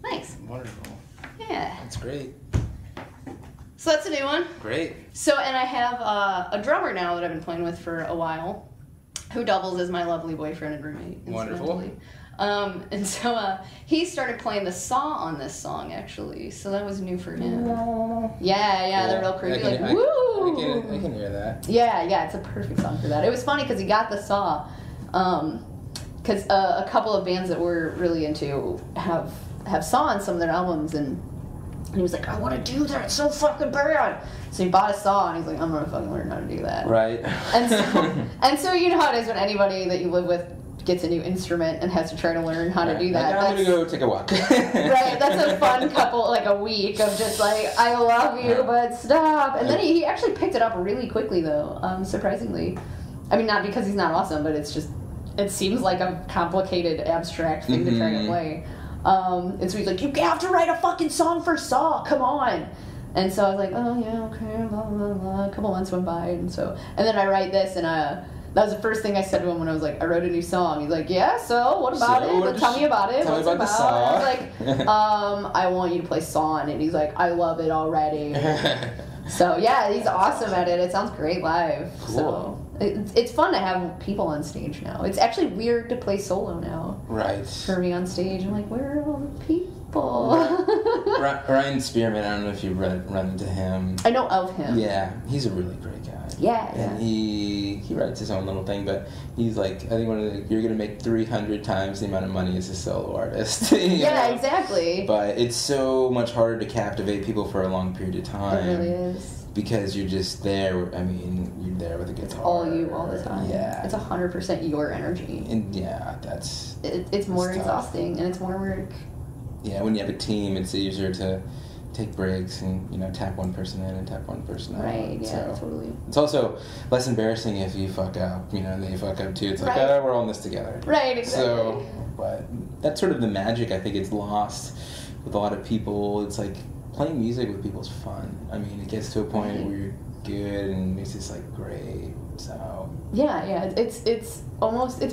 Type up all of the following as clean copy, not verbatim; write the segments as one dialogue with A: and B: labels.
A: Thanks.
B: Wonderful.
A: Yeah.
B: That's great.
A: So that's a new one.
B: Great.
A: So, and I have a drummer now that I've been playing with for a while, who doubles as my lovely boyfriend and roommate.
B: Wonderful.
A: And so he started playing the saw on this song, actually. So that was new for him. Yeah, they're real creepy. Woo!
B: I can hear that.
A: Yeah, it's a perfect song for that. It was funny because he got the saw, because a couple of bands that we're really into have saw on some of their albums, and he was like, I want to do that, it's so fucking bad. So he bought a saw, and he's like, I'm gonna fucking learn how to do that.
B: Right.
A: And so you know how it is when anybody that you live with gets a new instrument and has to try to learn how to do that.
B: Like, I'm gonna go take a walk.
A: Right, that's a fun couple, like a week of just like, I love you, but stop. And then he actually picked it up really quickly, though, surprisingly. I mean, not because he's not awesome, but it's just, it seems like a complicated, abstract thing to try to play. And so he's like, you have to write a fucking song for Saw, come on. And so I was like, oh yeah, okay, blah, blah, blah. A couple months went by, and then I write this, and that was the first thing I said to him when I was like, I wrote a new song. He's like, yeah, so what about it? Tell me about it.
B: Tell me about the song.
A: And I was like, I want you to play Saw on it. And he's like, I love it already. So yeah, he's awesome at it. It sounds great live.
B: Cool.
A: So it's fun to have people on stage now. It's actually weird to play solo now.
B: Right.
A: For me on stage, I'm like, where are all the people?
B: Ryan Spearman, I don't know if you've run into him.
A: I know of him.
B: Yeah, he's a really great guy.
A: Yeah.
B: And he writes his own little thing, but he's like, I think you're going to make 300 times the amount of money as a solo artist.
A: Yeah, know? Exactly.
B: But it's so much harder to captivate people for a long period of time.
A: It really is.
B: Because you're just there, I mean, you're there with a guitar.
A: It's all you all the time.
B: Yeah.
A: It's 100% your energy.
B: And yeah, that's...
A: It's more exhausting, and it's more work.
B: Yeah, when you have a team, it's easier to take breaks and, tap one person in and tap one person out.
A: Right, yeah,
B: so
A: totally.
B: It's also less embarrassing if you fuck up, and they fuck up too. It's like, we're all in this together.
A: Right, exactly.
B: So, but that's sort of the magic I think it's lost with a lot of people. It's like playing music with people is fun. I mean, it gets to a point where you're good and it's just like great. So
A: yeah, it's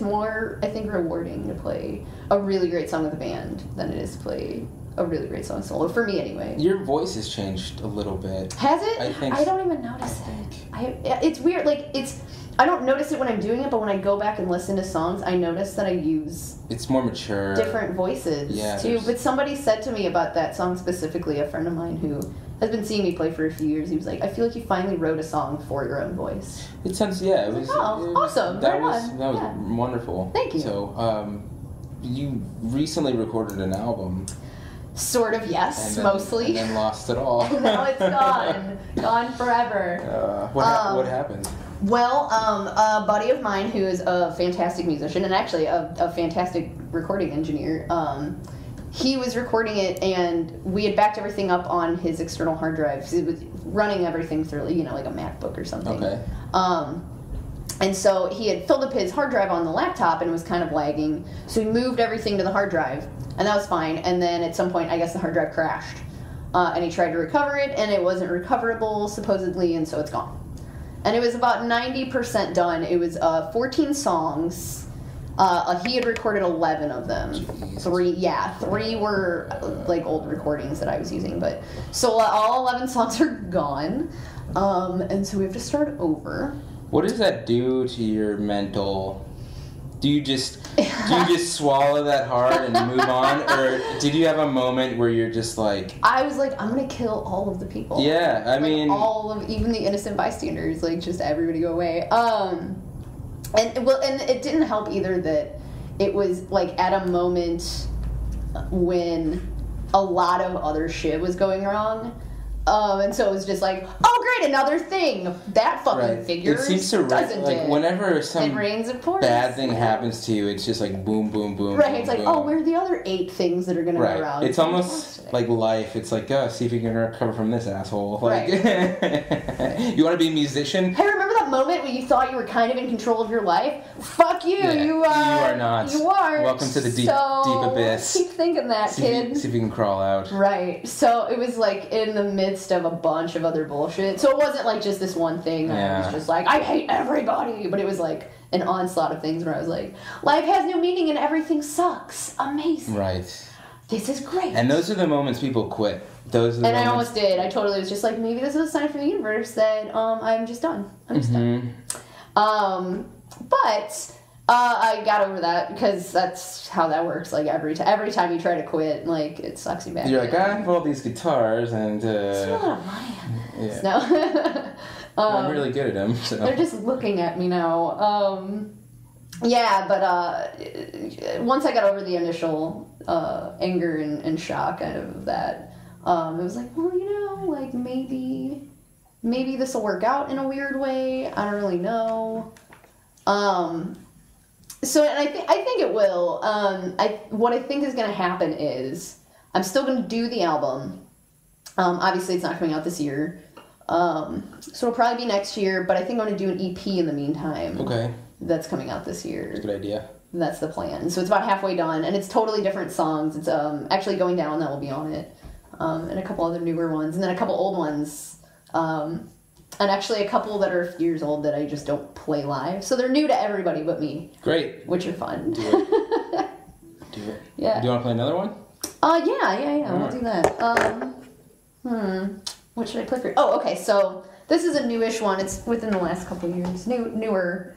A: more, I think, rewarding to play a really great song with a band than it is to play a really great song solo, for me anyway.
B: Your voice has changed a little bit.
A: Has it?
B: I think.
A: I don't even notice it. It's weird. Like, I don't notice it when I'm doing it, but when I go back and listen to songs, I notice that I use...
B: It's more mature.
A: Different voices, too. But somebody said to me about that song specifically, a friend of mine who has been seeing me play for a few years, he was like, I feel like you finally wrote a song for your own voice.
B: It sounds, yeah. It was,
A: awesome.
B: That was wonderful.
A: Thank you.
B: So, you recently recorded an album.
A: Sort of, yes, mostly.
B: And then lost it all.
A: Now it's gone. Gone forever.
B: What happened?
A: Well, a buddy of mine who is a fantastic musician and actually a fantastic recording engineer, he was recording it, and we had backed everything up on his external hard drive. He was running everything through, like a MacBook or something.
B: Okay.
A: And so he had filled up his hard drive on the laptop, and it was kind of lagging. So he moved everything to the hard drive, and that was fine. And then at some point, I guess the hard drive crashed. And he tried to recover it, and it wasn't recoverable, supposedly, and so it's gone. And it was about 90% done. It was 14 songs. He had recorded 11 of them.
B: Jeez.
A: Three were like old recordings that I was using. But so all 11 songs are gone. And so we have to start over.
B: What does that do to your mental... Do you just swallow that hard and move on, or did you have a moment where you're just like?
A: I was like, I'm gonna kill all of the people.
B: Yeah, I mean,
A: even the innocent bystanders, like just everybody go away. And it didn't help either that it was like at a moment when a lot of other shit was going wrong. And so it was just like, oh great, another thing. That fucking figures.
B: It seems to whenever some bad thing happens to you, it's just like boom, boom, boom.
A: Right,
B: boom,
A: it's like,
B: boom.
A: oh, where are the other 8 things that are going to go around?
B: It's almost like life. It's like, see if you can recover from this asshole. Like, you want to be a musician?
A: Hey, remember that moment when you thought you were kind of in control of your life? Fuck you, you
B: are not.
A: You are.
B: Welcome to the deep abyss.
A: Keep thinking that, kid.
B: See if you can crawl out.
A: Right. So it was like in the midst of a bunch of other bullshit. So it wasn't like just this one thing that I was just like, I hate everybody. But it was like an onslaught of things where I was like, life has no meaning and everything sucks. Amazing.
B: Right.
A: this is great.
B: And those are the moments people quit. Those are the
A: and
B: moments.
A: I almost did. I totally was just like, maybe this is a sign from the universe that I'm just done. I'm just done. But I got over that because that's how that works. Like every time you try to quit, like it sucks you back.
B: You're like, I have all these guitars and.
A: Spend a lot of money on this.
B: Yeah.
A: No.
B: I'm really good at them. So.
A: They're just looking at me now. Yeah, but once I got over the initial anger and shock kind of that, it was like, well, like maybe this will work out in a weird way. I don't really know. So, and I think it will. What I think is going to happen is I'm still going to do the album. Obviously, it's not coming out this year. So it'll probably be next year, but I think I'm going to do an EP in the meantime.
B: Okay.
A: That's coming out this year.
B: That's a good idea.
A: That's the plan. So it's about halfway done, and it's totally different songs. It's actually Going Down that will be on it, and a couple other newer ones, and then a couple old ones, and actually a couple that are a few years old that I just don't play live. So they're new to everybody but me.
B: Great.
A: Which are fun.
B: Do it. Do it.
A: Yeah.
B: Do you want to play another one?
A: Yeah. We'll do that. What should I play for? Oh, okay. So this is a newish one. It's within the last couple of years. Newer.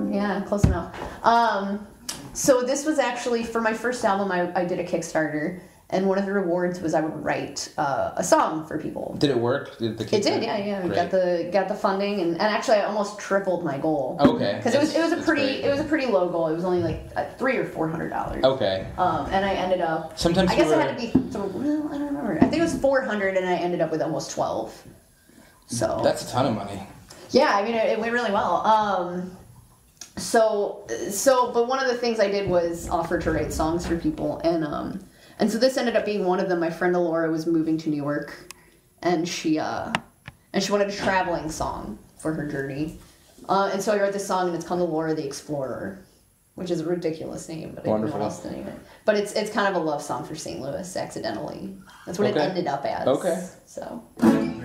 A: Yeah, close enough. So this was actually for my first album. I did a Kickstarter, and one of the rewards was I would write a song for people.
B: Did it work? Did the
A: It did, yeah. We got the funding, and actually I almost tripled my goal.
B: Okay.
A: Because it was a pretty low goal. It was only like $300 or $400.
B: Okay.
A: And I ended up.
B: Sometimes
A: I guess it had to be. Well, I don't remember. I think it was $400, and I ended up with almost 12. So
B: that's a ton of money.
A: Yeah, I mean, it went really well. But one of the things I did was offer to write songs for people, and so this ended up being one of them. My friend Alora was moving to New York, and she wanted a traveling song for her journey, and so I wrote this song, and it's called Alora the Explorer, which is a ridiculous name, but I didn't know what else to name it. But it's kind of a love song for St. Louis, accidentally. That's what it ended up as.
B: Okay.
A: So.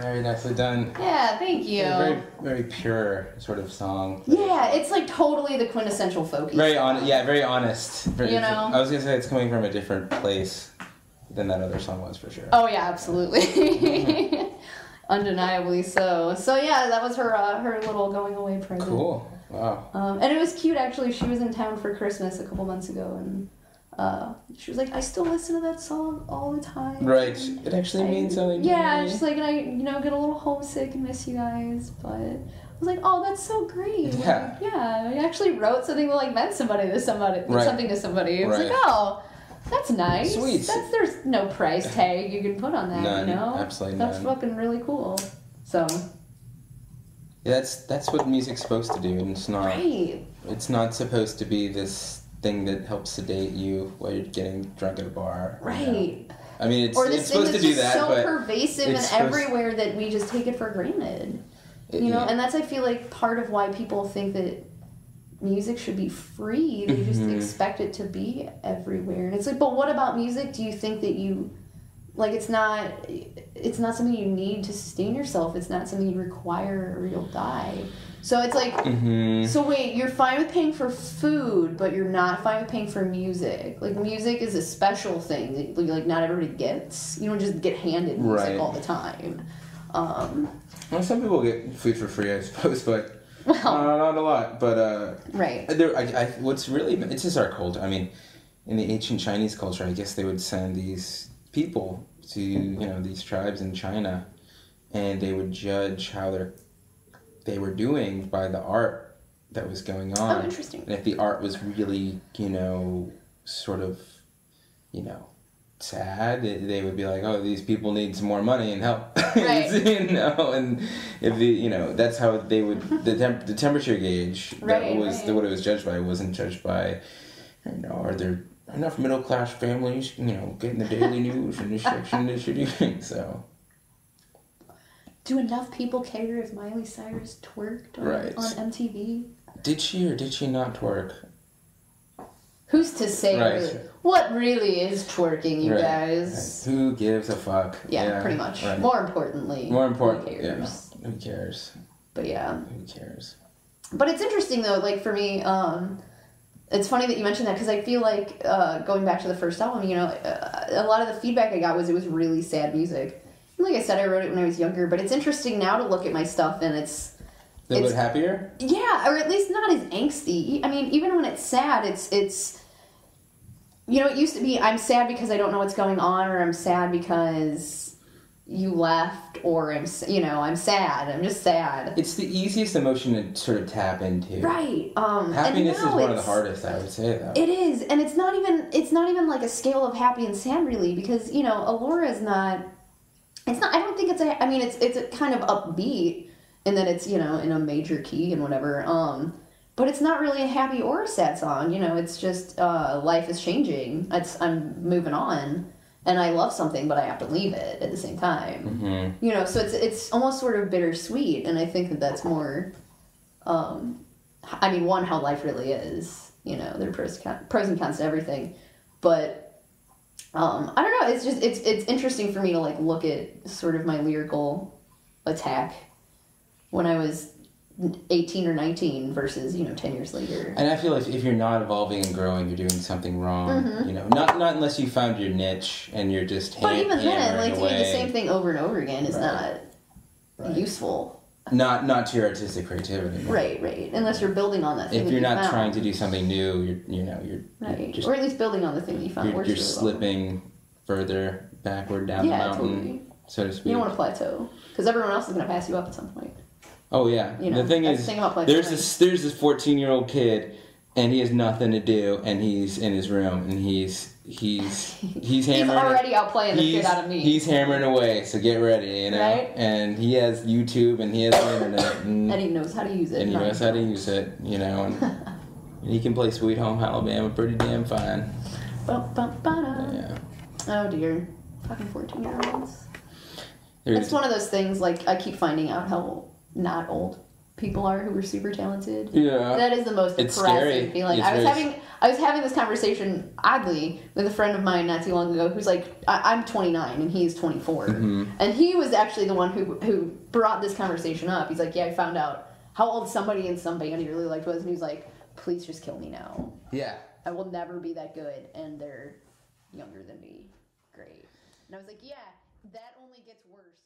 B: Very nicely done.
A: Yeah, thank you.
B: Very, very pure sort of song.
A: Yeah, it's like totally the quintessential folky.
B: Very honest. Yeah, very honest.
A: I
B: was gonna say it's coming from a different place than that other song was for sure.
A: Oh yeah, absolutely. Undeniably so. So yeah, that was her little going away present.
B: Cool. Wow.
A: And it was cute actually. She was in town for Christmas a couple months ago, and she was like, I still listen to that song all the time.
B: Right. It actually means something to
A: yeah,
B: me.
A: she's like, and I get a little homesick and miss you guys, but I was like, oh, that's so great.
B: Yeah.
A: Like, yeah, I actually wrote something that like meant something to somebody.
B: Right.
A: Something to somebody. It was like, oh, that's nice.
B: Sweet.
A: There's no price tag you can put on that.
B: None.
A: You know,
B: Absolutely
A: that's
B: none.
A: fucking really cool. So.
B: Yeah, that's what music's supposed to do, and it's not.
A: Right.
B: It's not supposed to be this thing that helps sedate you while you're getting drunk at a bar.
A: Right.
B: You know? I mean, it's
A: thing
B: supposed to
A: that's
B: do
A: just
B: that,
A: so
B: but
A: pervasive and everywhere that we just take it for granted. And that's, I feel like, part of why people think that music should be free. They just expect it to be everywhere. And it's like, but what about music? Do you think that you, like, it's not something you need to sustain yourself. It's not something you require or you'll die. So it's like, so wait, you're fine with paying for food, but you're not fine with paying for music. Like, music is a special thing that, like, not everybody gets. You don't just get handed music all the time.
B: Well, some people get food for free, I suppose, but not a lot. But
A: right.
B: What's really, it's just our culture. I mean, in the ancient Chinese culture, I guess they would send these people to these tribes in China, and they would judge how they were doing by the art that was going on.
A: Oh, interesting.
B: And if the art was really sort of sad, they would be like, oh, these people need some more money and help.
A: Right.
B: And if that's how they would the temperature gauge what it was judged by. It wasn't judged by are there enough middle class families getting the daily news and this section this shitty. So
A: do enough people care if Miley Cyrus twerked on MTV?
B: Did she or did she not twerk?
A: Who's to say really? What really is twerking, you guys?
B: Right. Who gives a fuck?
A: Yeah, pretty much.
B: Right.
A: More important, who cares?
B: Yeah. Who cares?
A: But yeah.
B: Who cares?
A: But it's interesting though, like for me, it's funny that you mentioned that because I feel like going back to the first album, you know, a lot of the feedback I got was it was really sad music. And like I said, I wrote it when I was younger, but it's interesting now to look at my stuff and it's
B: a little bit happier?
A: Yeah, or at least not as angsty. I mean, even when it's sad, it's you know, it used to be I'm sad because I don't know what's going on, or I'm sad because you left, or I'm sad. I'm just sad.
B: It's the easiest emotion to sort of tap into.
A: Right.
B: Happiness is one of the hardest, I would say, though.
A: It is, and it's not even like a scale of happy and sad, really, because you know, Allura is not. It's not. I don't think it's a. I mean, it's a kind of upbeat, in that it's, you know, in a major key and whatever. But it's not really a happy or a sad song. You know, it's just life is changing. I'm moving on. And I love something, but I have to leave it at the same time. Mm-hmm. You know, so it's almost sort of bittersweet, and I think that that's more. I mean, one, how life really is. You know, there are pros and cons to everything, but I don't know. It's just it's interesting for me to like look at sort of my lyrical attack when I was 18 or 19 versus, you know, 10 years later.
B: And I feel like if you're not evolving and growing, you're doing something wrong. Mm-hmm. You know, not unless you found your niche and you're just
A: but even then, like, to do the same thing over and over again is not useful.
B: Not to your artistic creativity.
A: Right. Unless you're building on that thing.
B: If you're not trying to do something new, you're
A: right.
B: Just,
A: or at least building on the thing that you found.
B: You're slipping further backward down the mountain, totally. So to speak.
A: You don't want to plateau because everyone else is going to pass you up at some point.
B: Oh yeah,
A: you know,
B: the thing is, there's this 14-year-old kid, and he has nothing to do, and he's in his room, and he's hammering. He's
A: already outplaying the shit out of me.
B: He's hammering away, so get ready, you know.
A: Right?
B: And he has YouTube, and he has the internet, and
A: he knows how to use it.
B: And he knows how to use it, you know, and he can play Sweet Home Alabama pretty damn fine.
A: Yeah. Oh dear, fucking 14-year-olds. It's one of those things. Like I keep finding out how not old people are who are super talented.
B: Yeah,
A: that is the most depressing feeling. I was having this conversation oddly with a friend of mine not too long ago who's like, I'm 29 and he's 24, and he was actually the one who brought this conversation up. He's like, yeah, I found out how old somebody in some band he really liked was, and he was like, please just kill me now.
B: Yeah,
A: I will never be that good, and they're younger than me. Great. And I was like, yeah, that only gets worse.